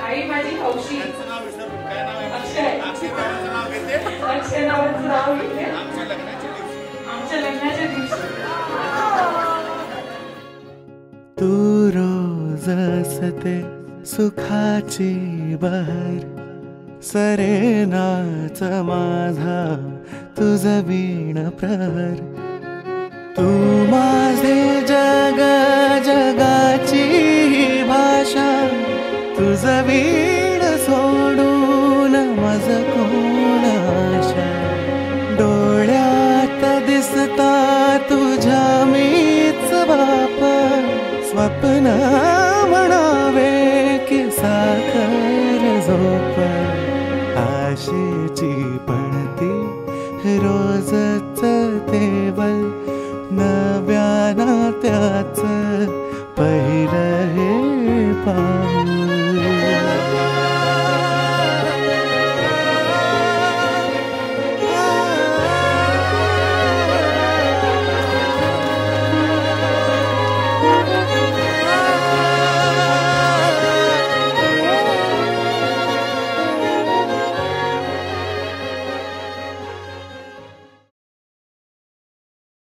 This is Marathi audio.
आई माझी हौशी. त्यांचं नाव विसरलो. काय नाव आहे? अक्षय. अक्षय बाबांचं नाव घेते. अक्षय नावाचं नाव घेते आमच्या लग्नाच्या दिवशी. आमच्या लग्नाच्या दिवशी. तू रोज असते सुखाची बहर, सरेनाच माझा तुझ वीण प्रहर. तू माझे जग, जगाची भाषा, तुझ वीण सोडून मज कोण आशा. डोळ्यात दिसता तुझ्या मीच बाप, स्वप्न म्हणावे की साखर झोप. आशेची पणती रोजच तेवल, नव्या नात्याच पहिलं हे पा.